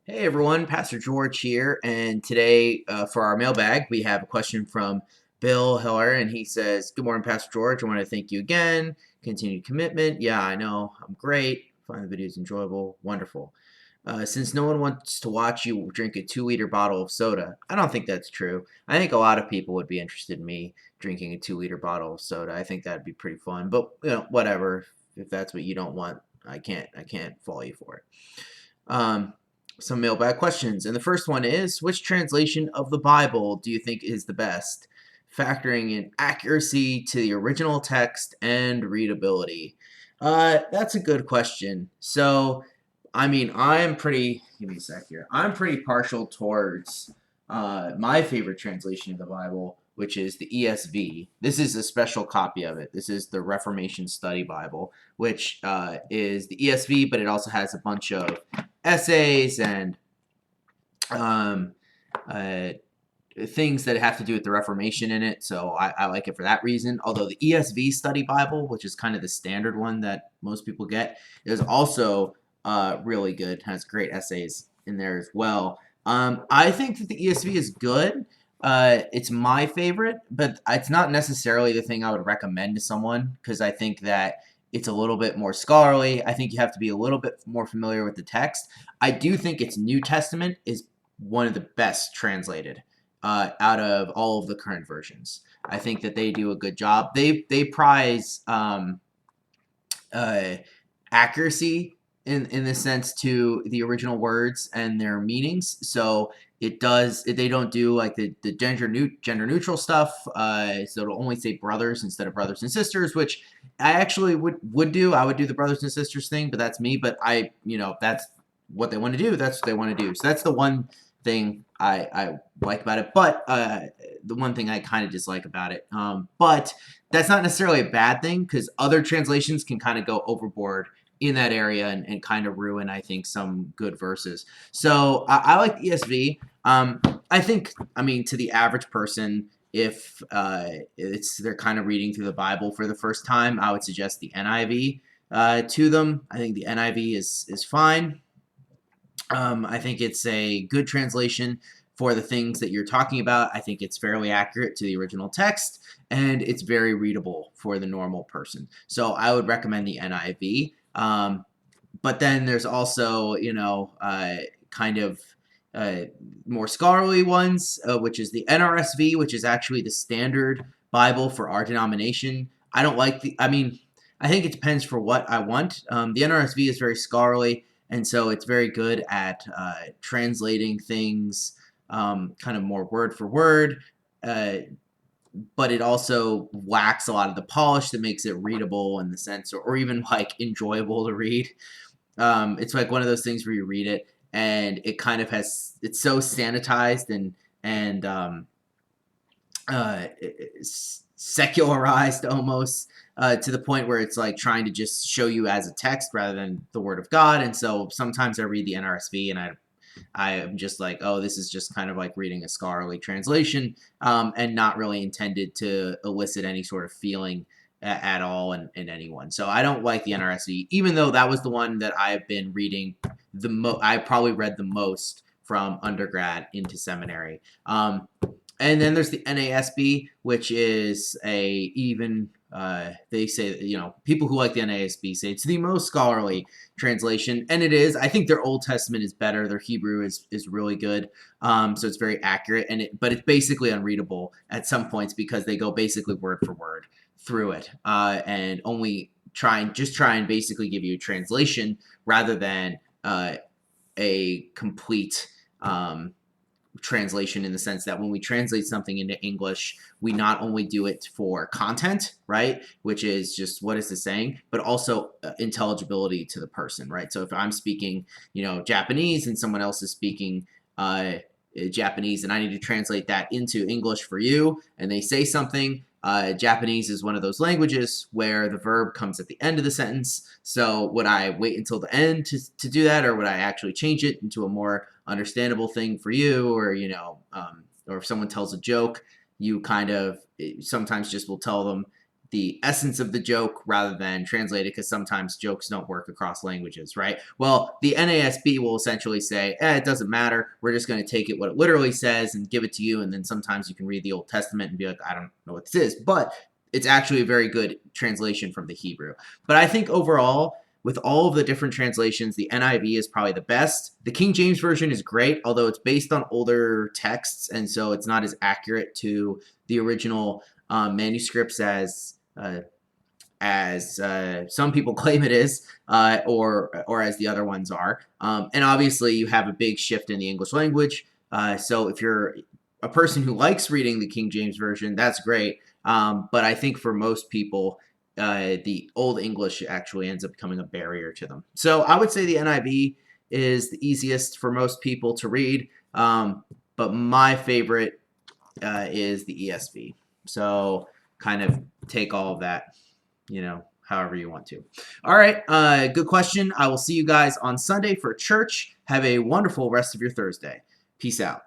Hey everyone, Pastor George here, and today for our mailbag, we have a question from Bill Heller, and he says, "Good morning, Pastor George. I want to thank you again. Continued commitment. Yeah, I know. I'm great. Find the videos enjoyable. Wonderful. Since no one wants to watch you drink a 2-liter bottle of soda, I don't think that's true. I think a lot of people would be interested in me drinking a 2-liter bottle of soda. I think that'd be pretty fun. But whatever. If that's what you don't want, I can't fault you for it." Um, some mailbag questions. And the first one is, which translation of the Bible do you think is the best, factoring in accuracy to the original text and readability? That's a good question. So, I mean, give me a sec here. I'm pretty partial towards my favorite translation of the Bible, which is the ESV. This is a special copy of it. This is the Reformation Study Bible, which is the ESV, but it also has a bunch of essays and um, uh, things that have to do with the Reformation in it. So I like it for that reason. Although the ESV Study Bible, which is kind of the standard one that most people get, is also really good. Has great essays in there as well. I think that the ESV is good. It's my favorite, but it's not necessarily the thing I would recommend to someone because I think that it's a little bit more scholarly. I think you have to be a little bit more familiar with the text. I do think its New Testament is one of the best translated out of all of the current versions. I think that they do a good job. They prize uh, accuracy in the sense to the original words and their meanings. So they don't do like the gender neutral stuff. So it'll only say brothers instead of brothers and sisters, which I actually would do. I would do the brothers and sisters thing, but that's me. But that's what they want to do. That's what they want to do. So that's the one thing I like about it. But the one thing I kind of dislike about it. But that's not necessarily a bad thing because other translations can kind of go overboard in that area and kind of ruin, I think, some good verses. So I like the ESV. I think, I mean, to the average person, if they're kind of reading through the Bible for the first time, I would suggest the NIV to them. I think the NIV is fine. I think it's a good translation for the things that you're talking about. I think it's fairly accurate to the original text, and it's very readable for the normal person. So I would recommend the NIV. But then there's also, kind of uh, more scholarly ones, which is the NRSV, which is actually the standard Bible for our denomination. I think it depends for what I want. The NRSV is very scholarly, and so it's very good at translating things kind of more word for word. Uh, but it also lacks a lot of the polish that makes it readable in the sense, or even like enjoyable to read. It's like one of those things where you read it and it kind of it's so sanitized and secularized almost to the point where it's like trying to just show you as a text rather than the word of God. And so sometimes I read the NRSV and I am just like, oh, this is just kind of like reading a scholarly translation and not really intended to elicit any sort of feeling at all in anyone. So I don't like the NRSV, even though that was the one that I've been reading I probably read the most from undergrad into seminary. And then there's the NASB, which is they say, people who like the NASB say it's the most scholarly translation, and it is. I think their Old Testament is better. Their Hebrew is really good, so it's very accurate, but it's basically unreadable at some points because they go basically word for word through it, and only try and basically give you a translation rather than a complete translation, in the sense that when we translate something into English, we not only do it for content, right, which is just what is this saying, but also intelligibility to the person, right? So if I'm speaking, Japanese and someone else is speaking Japanese, and I need to translate that into English for you, and they say something. Japanese is one of those languages where the verb comes at the end of the sentence. So would I wait until the end to do that, or would I actually change it into a more understandable thing for you? Or or if someone tells a joke, you kind of sometimes just will tell them the essence of the joke rather than translate it, because sometimes jokes don't work across languages, right? Well, the NASB will essentially say, it doesn't matter. We're just going to take it what it literally says and give it to you. And then sometimes you can read the Old Testament and be like, I don't know what this is. But it's actually a very good translation from the Hebrew. But I think overall, with all of the different translations, the NIV is probably the best. The King James Version is great, although it's based on older texts, and so it's not as accurate to the original manuscripts as some people claim it is, or as the other ones are. And obviously, you have a big shift in the English language. So if you're a person who likes reading the King James Version, that's great. But I think for most people, the Old English actually ends up becoming a barrier to them. So I would say the NIV is the easiest for most people to read. But my favorite is the ESV. So kind of take all of that, however you want to. All right, good question. I will see you guys on Sunday for church. Have a wonderful rest of your Thursday. Peace out.